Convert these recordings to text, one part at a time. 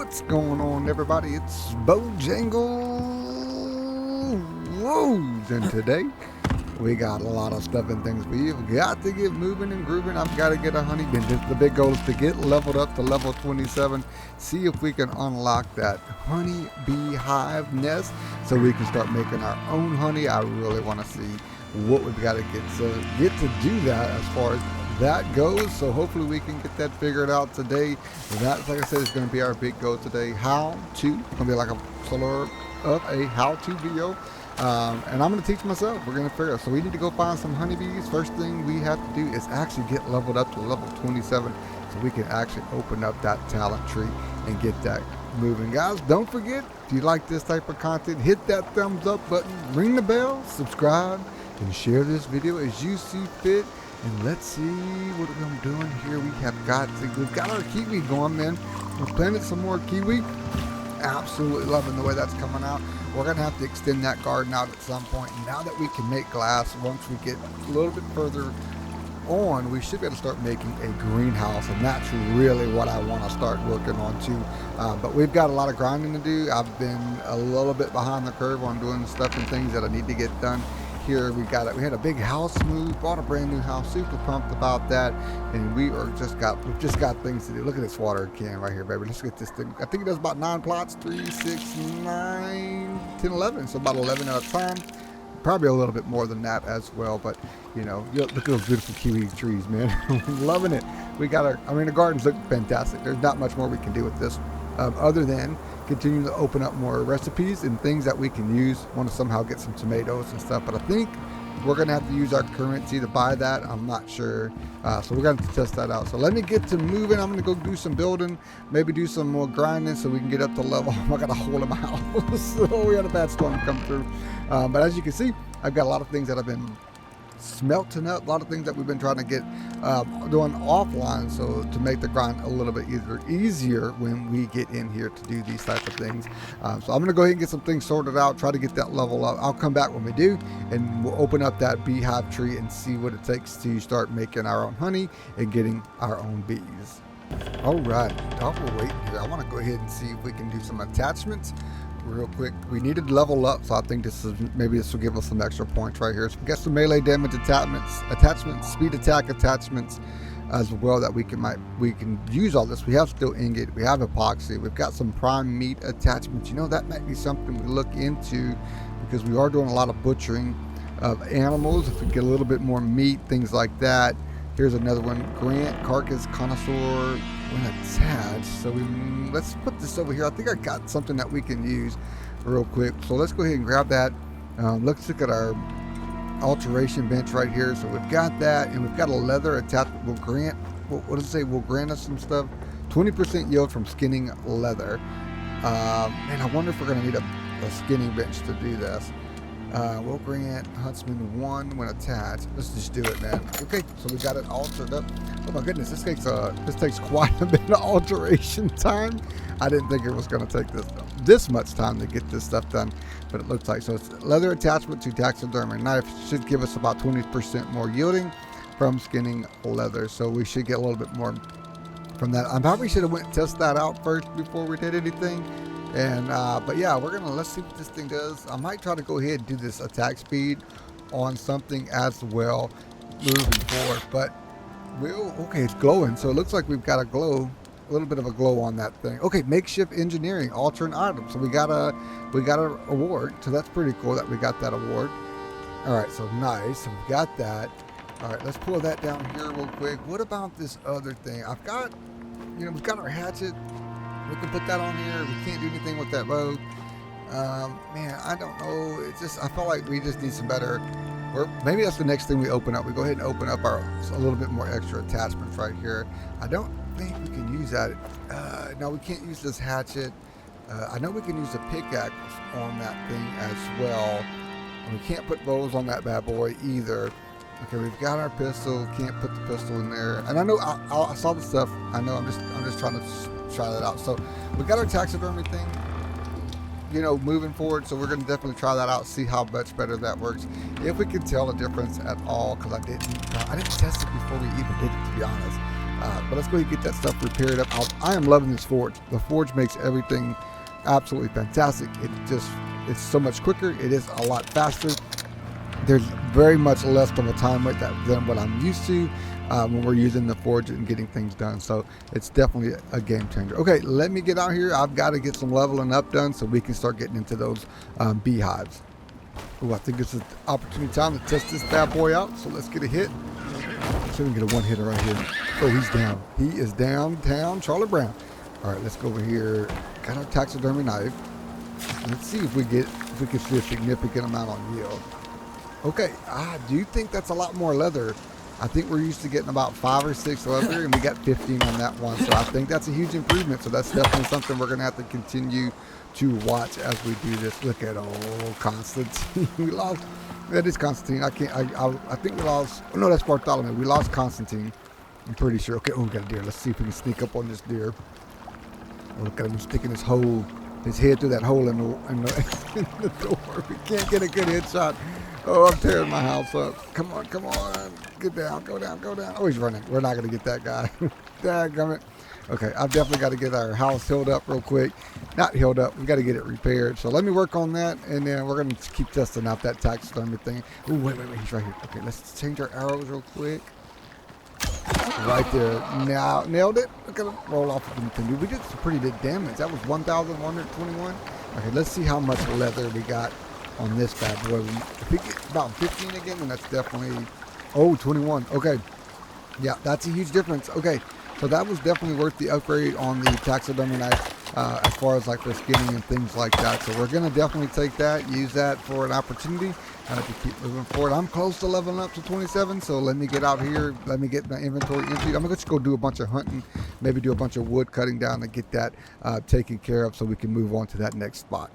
What's going on, everybody? It's Bojangles, and today we got a lot of stuff and things. We've got to get moving and grooving. I've got to get a honey bin. The big goal is to get leveled up to level 27, see if we can unlock that honey beehive nest so we can start making our own honey. I really want to see what we've got to get to do that as far as that goes. So hopefully we can get that figured out today. That's, like I said, is going to be our big goal today. How to, it's going to be like a sort of a how-to video. And I'm going to teach myself. We're going to figure out. So we need to go find some honeybees. First thing we have to do is actually get leveled up to level 27 so we can actually open up that talent tree and get that moving. Guys, don't forget, if you like this type of content, hit that thumbs up button, ring the bell, subscribe, and share this video as you see fit. And let's see what I'm doing here. We've got our kiwi going, man. We're planting some more kiwi. Absolutely loving the way that's coming out. We're going to have to extend that garden out at some point. And now that we can make glass, once we get a little bit further on, we should be able to start making a greenhouse. And that's really what I want to start working on too. But we've got a lot of grinding to do. I've been a little bit behind the curve on doing stuff and things that I need to get done. Here we had a big house move, bought a brand new house, super pumped about that, and we've just got things to do. Look at this water can right here, baby. Let's get this thing. I think it does about 9 plots, 3, 6, 9, 10, 11. So about 11 at a time. Probably a little bit more than that as well, but you know, look at those beautiful kiwi trees, man. Loving it. The gardens look fantastic. There's not much more we can do with this, other than continue to open up more recipes and things that we can use. Want to somehow get some tomatoes and stuff, but I think we're going to have to use our currency to buy that. I'm not sure, so we're going to have to test that out. So let me get to moving. I'm going to go do some building, maybe do some more grinding so we can get up to level. I got a hole in my house, so we had a bad storm come through, but as you can see, I've got a lot of things that I've been smelting up, a lot of things that we've been trying to get doing offline, so to make the grind a little bit easier when we get in here to do these types of things. So I'm going to go ahead and get some things sorted out, try to get that level up. I'll come back when we do, and we'll open up that beehive tree and see what it takes to start making our own honey and getting our own bees. All right, while we're waiting here, I want to go ahead and see if we can do some attachments real quick. We need to level up, so I think this will give us some extra points right here. So we got some melee damage attachments, speed attack attachments as well that we can use all this. We have steel ingot, we have epoxy, we've got some prime meat attachments. You know, that might be something we look into because we are doing a lot of butchering of animals. If we get a little bit more meat, things like that. Here's another one, Grant Carcass Connoisseur when attached. So let's put this over here. I think I got something that we can use real quick. So let's go ahead and grab that. Let's look at our alteration bench right here. So we've got that, and we've got a leather attachment. Will grant us some stuff. 20% yield from skinning leather. And I wonder if we're going to need a skinning bench to do this. Will grant Huntsman 1 when attached. Let's just do it, man. Okay, so we got it altered up. Oh my goodness, this takes quite a bit of alteration time. I didn't think it was going to take this much time to get this stuff done, but it looks like. So it's leather attachment to taxidermy knife. Should give us about 20% more yielding from skinning leather. So we should get a little bit more from that. I probably should have went and test that out first before we did anything. And but yeah, let's see what this thing does. I might try to go ahead and do this attack speed on something as well moving forward. But okay, it's glowing, so it looks like we've got a little bit of a glow on that thing. Okay, makeshift engineering, alter an item. So we got a award, so that's pretty cool that we got that award. All right, so nice, so we got that. All right, let's pull that down here real quick. What about this other thing? We've got our hatchet. We can put that on here. We can't do anything with that bow. Man, I don't know. I feel like we just need some better, or maybe that's the next thing we open up. We go ahead and open up a little bit more extra attachments right here. I don't think we can use that. No, we can't use this hatchet. I know we can use the pickaxe on that thing as well. And we can't put bows on that bad boy either. Okay, we've got our pistol. Can't put the pistol in there. And I know I saw the stuff. I know. I'm just trying to try that out. So we got our taxidermy thing, moving forward. So we're going to definitely try that out, see how much better that works, if we can tell a difference at all. Because I didn't test it before we even did it, to be honest. But let's go ahead and get that stuff repaired up. I am loving this forge. The forge makes everything absolutely fantastic. It's so much quicker. It is a lot faster. There's very much less of a time wait than what I'm used to when we're using the forge and getting things done. So it's definitely a game changer. Okay, let me get out here. I've got to get some leveling up done so we can start getting into those beehives. Oh, I think this is the opportunity time to test this bad boy out. So let's get a hit. So we can get a one-hitter right here. Oh, he's down. He is downtown, Charlie Brown. All right, let's go over here. Got our taxidermy knife. Let's see if we can see a significant amount on yield. Okay, I do think that's a lot more leather. I think we're used to getting about 5 or 6 leather, and we got 15 on that one. So I think that's a huge improvement. So that's definitely something we're going to have to continue to watch as we do this. Look at old Constantine. We lost. That is Constantine. I think we lost. Oh, no, that's Bartholomew. We lost Constantine. I'm pretty sure. Okay, oh, we got a deer. Let's see if we can sneak up on this deer. Oh, look at him sticking his head through that hole in the door. We can't get a good headshot. Oh, I'm tearing my house up. Come on. Get down. Go down. Oh, he's running. We're not going to get that guy. Dadgummit. Okay, I've definitely got to get our house healed up real quick. Not healed up. We got to get it repaired. So let me work on that, and then we're going to keep testing out that taxidermy thing. Oh, wait. He's right here. Okay, let's change our arrows real quick. Right there. Now, nailed it. Look at him roll off of the We did some pretty good damage. That was 1,121. Okay, let's see how much leather we got on this bad boy. If we get about 15 again, then that's definitely... Oh, 21. Okay. Yeah, that's a huge difference. Okay, so that was definitely worth the upgrade on the taxidermy knife as far as like for skinning and things like that. So we're going to definitely take that, use that for an opportunity to keep moving forward. I'm close to leveling up to 27, so let me get out here. Let me get my inventory emptied. I'm going to just go do a bunch of hunting, maybe do a bunch of wood cutting down to get that taken care of so we can move on to that next spot.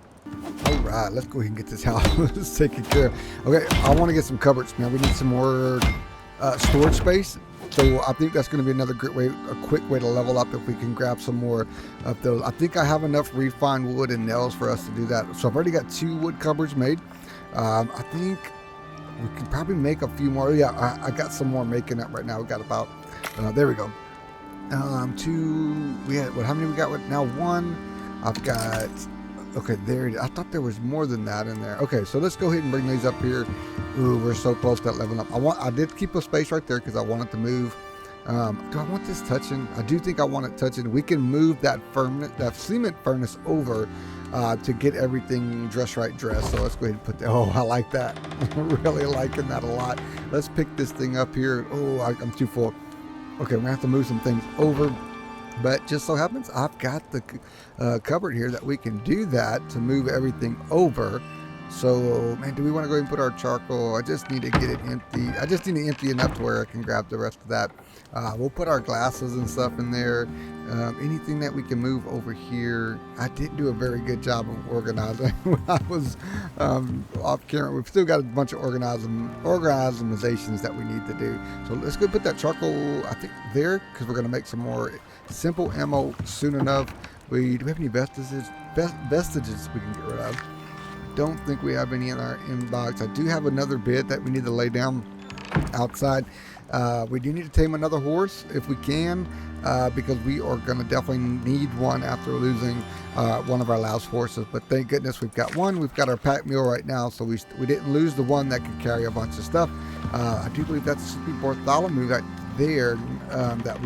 All right, let's go ahead and get this house taken care of. Okay, I want to get some cupboards, man. We need some more storage space. So I think that's going to be another great way, a quick way to level up if we can grab some more of those. I think I have enough refined wood and nails for us to do that. So I've already got 2 wood cupboards made. I think we could probably make a few more. Yeah, I got some more making up right now. We got about, there we go. 2, we had, how many we got now? 1. I've got, okay, there it is. I thought there was more than that in there. Okay, so let's go ahead and bring these up here. Ooh, we're so close to that leveling up. I did keep a space right there because I wanted to move. Do I want this touching? I do think I want it touching. We can move that cement furnace over to get everything dressed. So let's go ahead and put that. Oh, I like that. I'm really liking that a lot. Let's pick this thing up here. Oh, I'm too full. Okay, we're gonna have to move some things over. But just so happens I've got the cupboard here that we can do that to move everything over. So, man, do we want to go ahead and put our charcoal? I just need to get it empty. I just need to empty enough to where I can grab the rest of that. We'll put our glasses and stuff in there. Anything that we can move over here. I didn't do a very good job of organizing when I was off camera. We've still got a bunch of organizations that we need to do. So let's go put that charcoal, I think, there, because we're going to make some more simple ammo soon enough. Do we have any vestiges we can get rid of? Don't think we have any in our inbox. I do have another bed that we need to lay down outside. We do need to tame another horse if we can, because we are going to definitely need one after losing one of our last horses. But thank goodness we've got one. We've got our pack mule right now, so we didn't lose the one that could carry a bunch of stuff. I do believe that's Bartholomew right there that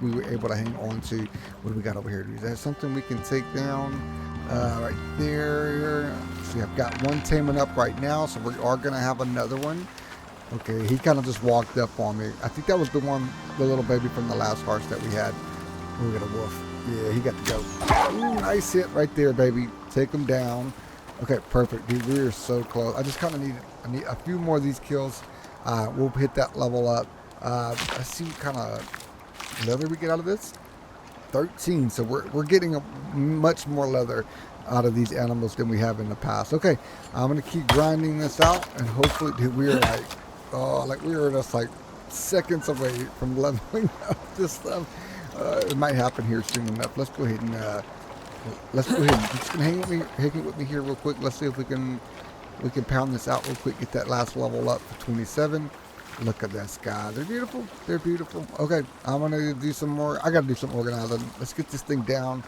we were able to hang on to. What do we got over here? Is that something we can take down? Right there. See, I've got one taming up right now, so we are going to have another one. Okay, he kind of just walked up on me. I think that was the little baby from the last horse that we had. We got a wolf. Yeah, he got to go. Ooh, nice hit right there, baby. Take him down. Okay, perfect. Dude, we are so close. I just kind of need a few more of these kills. We'll hit that level up. Let's see what kind of leather we get out of this. 13, so we're getting a much more leather out of these animals than we have in the past. Okay, I'm gonna keep grinding this out, and hopefully, dude, we are just like seconds away from leveling up this stuff. It might happen here soon enough. Let's go ahead and I'm just gonna hang with me here real quick. Let's see if we can pound this out real quick. Get that last level up for 27. Look at this, guys. They're beautiful. They're beautiful. Okay, I'm going to do some more. I got to do some organizing. Let's get this thing down.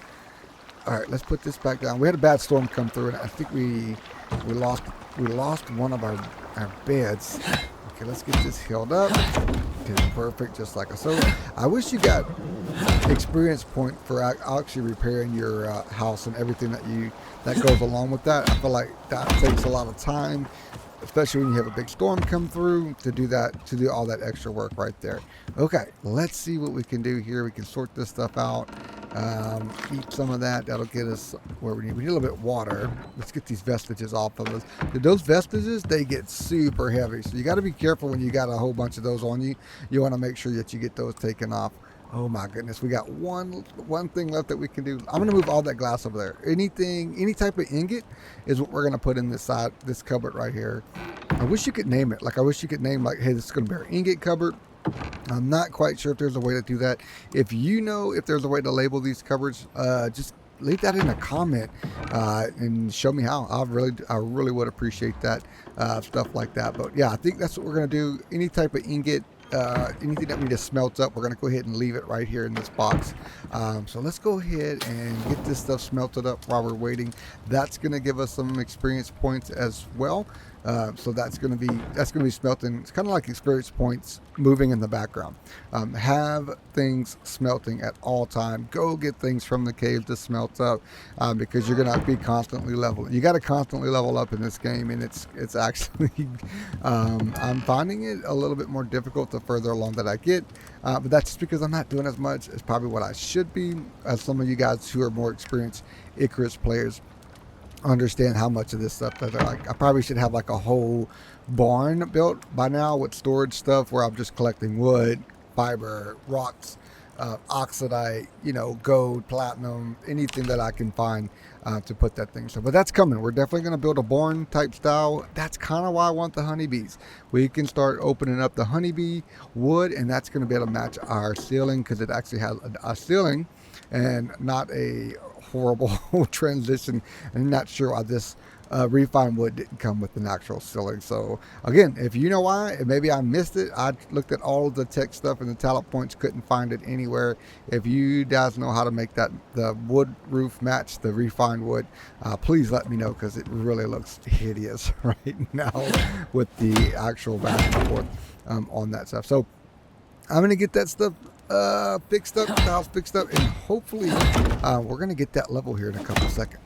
All right, let's put this back down. We had a bad storm come through, and I think we lost one of our beds. Okay, let's get this healed up. Okay, perfect, just like so. I wish you got experience point for actually repairing your house and everything that goes along with that. I feel like that takes a lot of time, especially when you have a big storm come through, to do all that extra work right there. Okay, let's see what we can do here. We can sort this stuff out. Eat some of that. That'll get us where we need. We need a little bit of water. Let's get these vestiges off of us. Those vestiges, they get super heavy, so you got to be careful when you got a whole bunch of those on you. You want to make sure that you get those taken off. Oh my goodness, we got one thing left that we can do. I'm gonna move all that glass over there. Any type of ingot is what we're gonna put in this cupboard right here. I wish you could name it. Like, I wish you could name, like, hey, this is gonna be our ingot cupboard. I'm not quite sure if there's a way to do that. If you know if there's a way to label these cupboards, just leave that in a comment and show me how. I really would appreciate that, stuff like that. But yeah, I think that's what we're gonna do. Any type of ingot, anything that we just smelt up, we're going to go ahead and leave it right here in this box. So let's go ahead and get this stuff smelted up while we're waiting. That's going to give us some experience points as well. So that's going to be smelting. It's kind of like experience points moving in the background. Have things smelting at all time. Go get things from the cave to smelt up, because you're going to be constantly leveling. You got to constantly level up in this game, and it's actually I'm finding it a little bit more difficult the further along that I get. But that's just because I'm not doing as much as probably what I should be. As some of you guys who are more experienced Icarus players understand how much of this stuff that I probably should have like a whole barn built by now with storage stuff where I'm just collecting wood, fiber, rocks, oxidite, gold, platinum, anything that I can find to put that thing. So, but that's coming. We're definitely going to build a barn type style. That's kind of why I want the honeybees. We can start opening up the honeybee wood, and that's going to be able to match our ceiling, because it actually has a ceiling and not a horrible transition. I'm not sure why this refined wood didn't come with an actual ceiling. So again, if you know why, maybe I missed it. I looked at all of the tech stuff and the talent points, couldn't find it anywhere. If you guys know how to make the wood roof match the refined wood, please let me know, because it really looks hideous right now with the actual back and forth on that stuff. So I'm gonna get that stuff fixed up, the house fixed up, and hopefully we're gonna get that level here in a couple of seconds.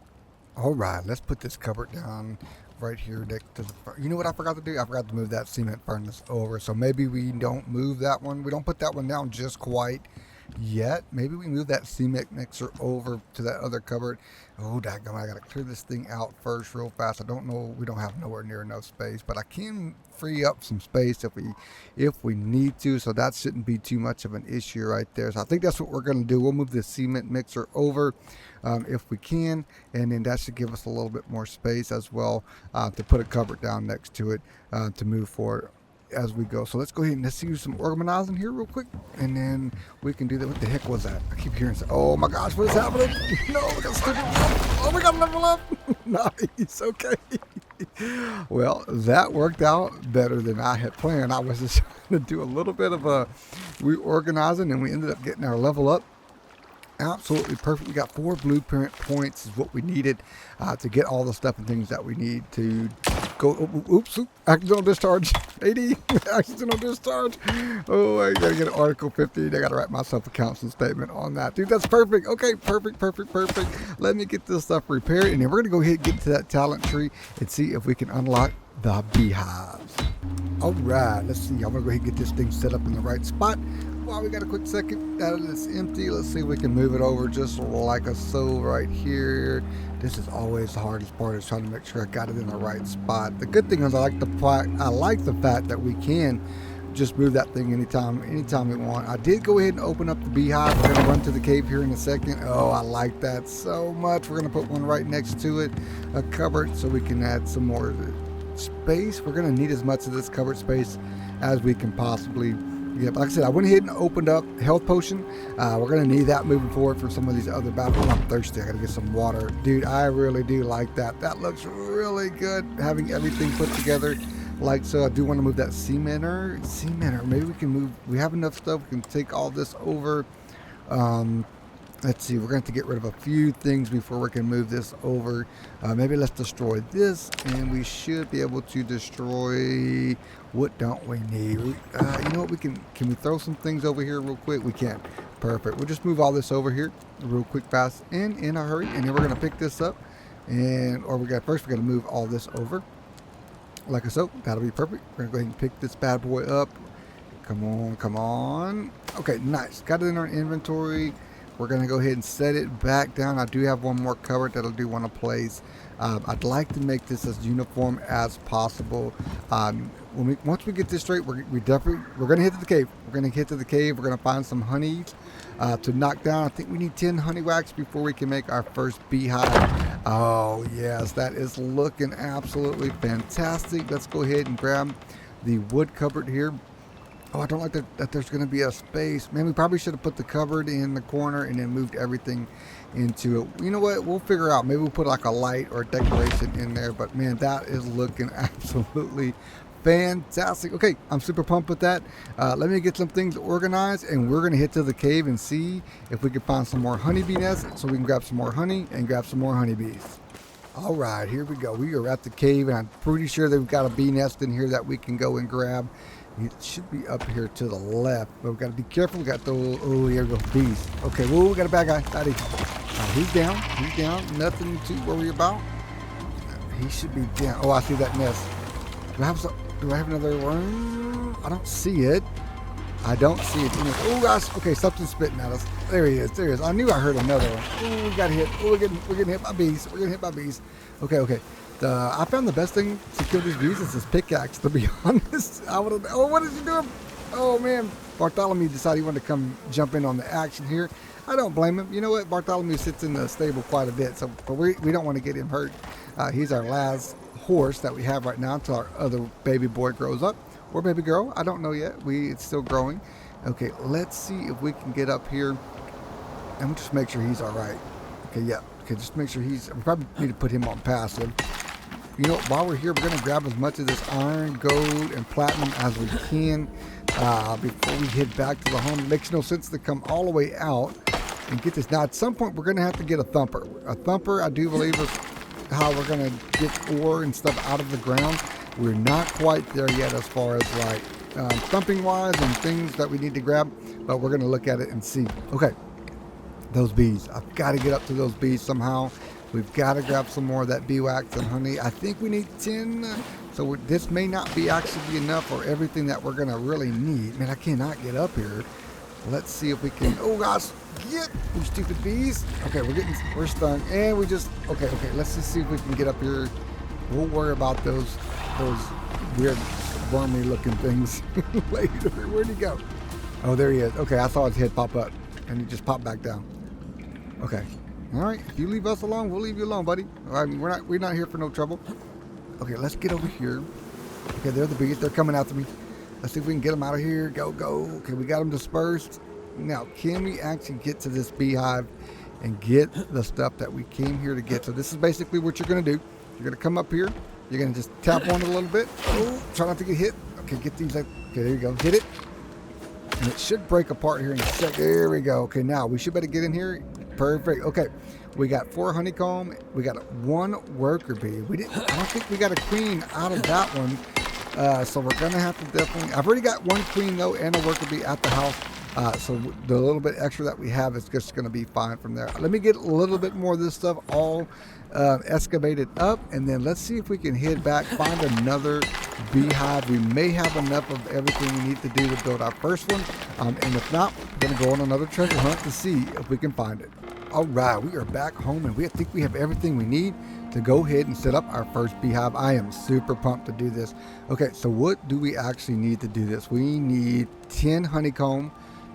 All right, let's put this cupboard down right here next to the. You know what I forgot to do? I forgot to move that cement furnace over. So maybe we don't move that one. We don't put that one down just quite yet. Maybe we move that cement mixer over to that other cupboard. Oh, daggone, I gotta clear this thing out first real fast. I don't know, we don't have nowhere near enough space, but I can free up some space if we need to, so that shouldn't be too much of an issue right there. So I think that's what we're gonna do. We'll move the cement mixer over if we can, and then that should give us a little bit more space as well to put a cupboard down next to it to move forward as we go. So let's go ahead and let's use some organizing here real quick, and then we can do that. What the heck was that? I keep hearing, oh my gosh, what is happening? No, we got stupid. Oh, we got to level up. Nice. Okay. Well, that worked out better than I had planned. I was just trying to do a little bit of a reorganizing, and we ended up getting our level up absolutely perfect. We got 4 blueprint points is what we needed to get all the stuff and things that we need to go. Oops, accidental discharge. 80 accidental discharge. Oh, I gotta get an Article 15. I gotta write myself a council statement on that. Dude, that's perfect. Okay, perfect. Let me get this stuff repaired, and then we're gonna go ahead and get to that talent tree and see if we can unlock the beehives. All right, let's see. I'm gonna go ahead and get this thing set up in the right spot. While we got a quick second that it's empty, let's see if we can move it over just like so right here. This is always the hardest part, is trying to make sure I got it in the right spot. The good thing is I like the fact that we can just move that thing anytime we want. I did go ahead and open up the beehive. We're gonna run to the cave here in a second. Oh, I like that so much. We're gonna put one right next to it, a cupboard, so we can add some more space. We're gonna need as much of this cupboard space as we can possibly. Yeah, like I said, I went ahead and opened up health potion. We're going to need that moving forward for some of these other battles. Oh, I'm thirsty. I got to get some water. Dude, I really do like that. That looks really good, having everything put together like so. I do want to move that cementer. Maybe we can move. We have enough stuff. We can take all this over. Um, let's see. We're going to have to get rid of a few things before we can move this over. Maybe let's destroy this, and we should be able to destroy. What don't we need? You know what? Can we throw some things over here real quick? We can. Perfect. We'll just move all this over here real quick, fast, and in a hurry. And then we're going to pick this up. And we got to move all this over like so. That'll be perfect. We're gonna go ahead and pick this bad boy up. Come on. Okay, nice. Got it in our inventory. We're gonna go ahead and set it back down. I do have one more cupboard that I do want to place. I'd like to make this as uniform as possible. Once we get this straight, we're gonna hit to the cave. We're gonna find some honeys to knock down. I think we need 10 honey wax before we can make our first beehive. Oh yes, that is looking absolutely fantastic. Let's go ahead and grab the wood cupboard here. Oh, I don't like that there's going to be a space. Man, we probably should have put the cupboard in the corner and then moved everything into it. You know what? We'll figure out. Maybe we'll put like a light or a decoration in there. But man, that is looking absolutely fantastic. Okay, I'm super pumped with that. Let me get some things organized, and we're going to hit to the cave and see if we can find some more honeybee nests so we can grab some more honey and grab some more honeybees. All right, here we go. We are at the cave, and I'm pretty sure they've got a bee nest in here that we can go and grab. It should be up here to the left, but we've got to be careful. We got the, oh, here we go, bees. Okay, whoa, we got a bad guy. Daddy. He's down. Nothing to worry about. He should be down. Oh, I see that nest. Do I have another one? I don't see it. Oh gosh. Okay, something's spitting at us. There he is. I knew I heard another one. Oh, we got hit. Oh, we're getting hit by bees. Okay. I found the best thing to kill these bees is this pickaxe, to be honest. What is he doing? Oh man. Bartholomew decided he wanted to come jump in on the action here. I don't blame him. You know what? Bartholomew sits in the stable quite a bit, but we don't want to get him hurt. He's our last horse that we have right now until our other baby boy grows up. Or baby girl. I don't know yet. It's still growing. Okay, let's see if we can get up here. And we'll just make sure he's all right. Okay, yeah. Okay, just make sure we probably need to put him on passive. You know, while we're here, we're going to grab as much of this iron, gold, and platinum as we can before we head back to the home. It makes no sense to come all the way out and get this. Now, at some point, we're going to have to get a thumper. A thumper, I do believe, is how we're going to get ore and stuff out of the ground. We're not quite there yet as far as like thumping wise and things that we need to grab, but we're going to look at it and see. Okay, those bees. I've got to get up to those bees somehow. We've got to grab some more of that bee wax and honey. I think we need 10. So this may not be actually enough for everything that we're going to really need. Man, I cannot get up here. Let's see if we can. Oh gosh, get you stupid bees. Okay, we're stunned, and okay. Let's just see if we can get up here. We'll worry about those weird wormy looking things later. Where'd he go? Oh, there he is. Okay, I saw his head pop up, and he just popped back down. Okay. All right, if you leave us alone, we'll leave you alone, buddy. I mean, we're not here for no trouble. Okay, let's get over here. Okay, they're the bees. They're coming after me. Let's see if we can get them out of here. Go. Okay, we got them dispersed. Now, can we actually get to this beehive and get the stuff that we came here to get? So this is basically what you're going to do. You're going to come up here. You're going to just tap on it a little bit. Oh, try not to get hit. Okay, get these. Okay, there you go. Hit it. And it should break apart here in a sec. There we go. Okay, now we should better get in here. Perfect. Okay, we got 4 honeycomb. We got 1 worker bee. I don't think we got a queen out of that one. So we're gonna have to definitely. I've already got 1 queen though and a worker bee at the house. So the little bit extra that we have is just gonna be fine from there. Let me get a little bit more of this stuff all excavated up, and then let's see if we can head back, find another beehive. We may have enough of everything we need to do to build our first one, and if not, we're gonna go on another treasure hunt to see if we can find it. All right, we are back home, and I think we have everything we need to go ahead and set up our first beehive. I am super pumped to do this. Okay, so what do we actually need to do this? We need 10 honeycomb,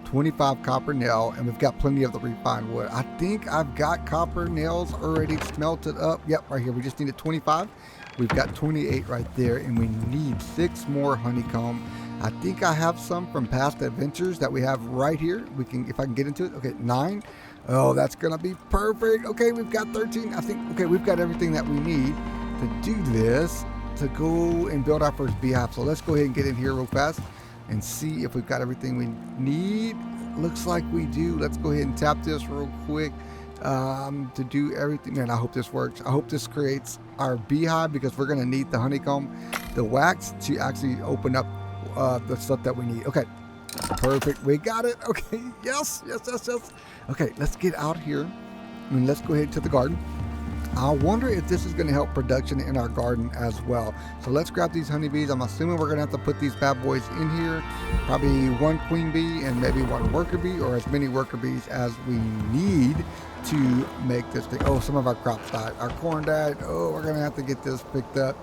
25 copper nail, and we've got plenty of the refined wood. I think I've got copper nails already smelted up. Yep, right here. We just needed 25. We've got 28 right there, and we need 6 more honeycomb. I think I have some from past adventures that we have right here. If I can get into it. Okay, 9. Oh, that's gonna be perfect. Okay, we've got 13. I think. Okay, we've got everything that we need to do this. to go and build our first beehive. So let's go ahead and get in here real fast and see if we've got everything we need. Looks like we do. Let's go ahead and tap this real quick to do everything. Man, I hope this works. I hope this creates our beehive, because we're going to need the honeycomb, the wax, to actually open up the stuff that we need. Okay, perfect. We got it. Okay, yes. Okay, let's get out here and let's go ahead to the garden. I wonder if this is going to help production in our garden as well. So let's grab these honeybees. I'm assuming we're going to have to put these bad boys in here. Probably one queen bee and maybe one worker bee, or as many worker bees as we need to make this thing. Oh, some of our crops died. Our corn died. Oh, we're going to have to get this picked up.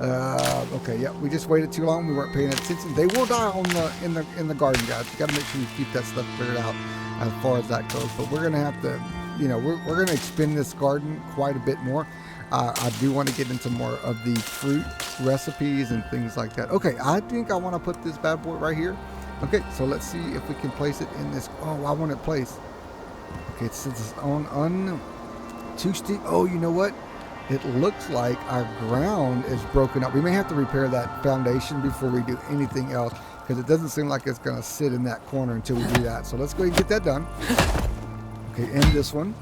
Okay, yeah, we just waited too long. We weren't paying attention. They will die on in the garden, guys. You got to make sure you keep that stuff cleared out as far as that goes. But we're going to have to, you know, we're going to expand this garden quite a bit more. I do want to get into more of the fruit recipes and things like that. Okay, I think I want to put this bad boy right here. Okay, so let's see if we can place it in this. Oh, I want it placed. Okay, it says it's on too steep. Oh, you know what? It looks like our ground is broken up. We may have to repair that foundation before we do anything else, because it doesn't seem like it's going to sit in that corner until we do that. So let's go ahead and get that done. Okay, and this one.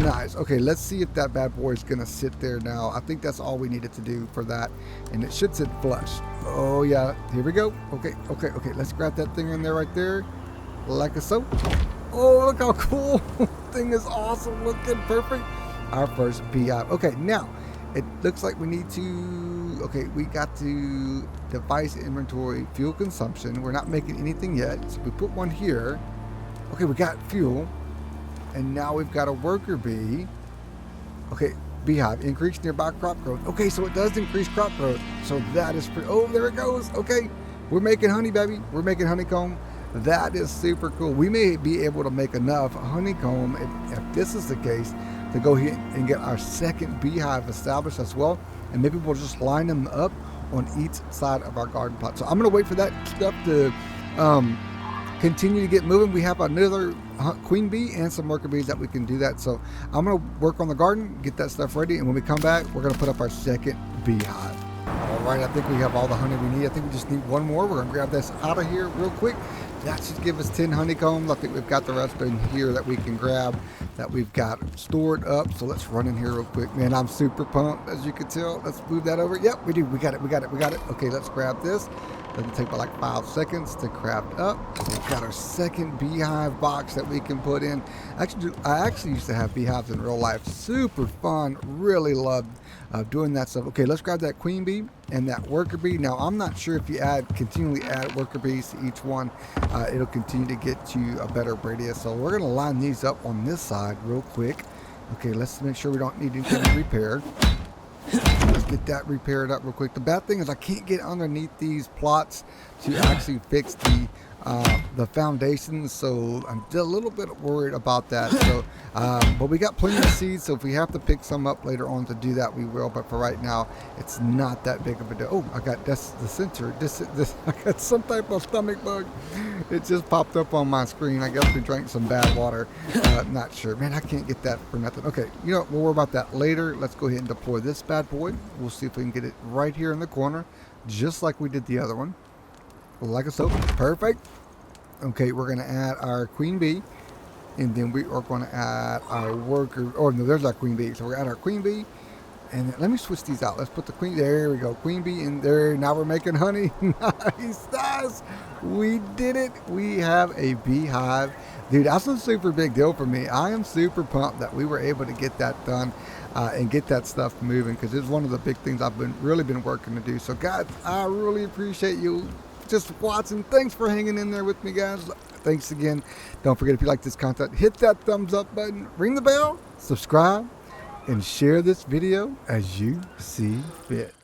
Nice. Okay, let's see if that bad boy is going to sit there now. I think that's all we needed to do for that, and it should sit flush. Oh, yeah. Here we go. Okay. Let's grab that thing in there right there, like so. Oh, look how cool. Thing is awesome. Looking perfect. Our first beehive. Okay, now it looks like we need to, okay, we got to device inventory fuel consumption. We're not making anything yet, so we put one here. Okay, we got fuel, and now we've got a worker bee. Okay, beehive, increase nearby crop growth. Okay, so it does increase crop growth, so that is pretty, oh, there it goes. Okay, we're making honey, baby. We're making honeycomb. That is super cool. We may be able to make enough honeycomb, if this is the case, to go ahead and get our second beehive established as well, and maybe we'll just line them up on each side of our garden plot. So I'm going to wait for that stuff to continue to get moving. We have another queen bee and some worker bees that we can do that. So I'm going to work on the garden, get that stuff ready, and when we come back, we're going to put up our second beehive. All right, I think we have all the honey we need. I think we just need one more. We're going to grab this out of here real quick. That should give us 10 honeycombs. I think we've got the rest in here that we can grab, that we've got stored up. So let's run in here real quick. Man, I'm super pumped, as you can tell. Let's move that over. Yep, we do. We got it. Okay, let's grab this. Doesn't take about like 5 seconds to craft up. We've got our second beehive box that we can put in. I actually used to have beehives in real life. Super fun. Really loved doing that stuff. Okay, let's grab that queen bee and that worker bee. Now, I'm not sure if you continually add worker bees to each one, it'll continue to get you a better radius. So we're going to line these up on this side real quick. Okay, let's make sure we don't need anything repaired. Let's get that repaired up real quick. The bad thing is I can't get underneath these plots to actually fix the foundations, so I'm a little bit worried about that. So, but we got plenty of seeds, so if we have to pick some up later on to do that, we will. But for right now, it's not that big of a deal. Oh, I got the center. This I got some type of stomach bug. It just popped up on my screen. I guess we drank some bad water. Not sure. Man, I can't get that for nothing. Okay, you know, we'll worry about that later. Let's go ahead and deploy this bad boy. We'll see if we can get it right here in the corner, just like we did the other one. Like so. Perfect. Okay, we're going to add our queen bee, and then we are going to add our worker. Oh, no, there's our queen bee. So we're going to add our queen bee, and let me switch these out. Let's put the queen. There we go. Queen bee in there. Now we're making honey. Nice. We did it. We have a beehive. Dude, that's a super big deal for me. I am super pumped that we were able to get that done and get that stuff moving, because it's one of the big things I've really been working to do. So, guys, I really appreciate you just watching. Thanks for hanging in there with me, guys. Thanks again. Don't forget, if you like this content, hit that thumbs up button, ring the bell, subscribe, and share this video as you see fit.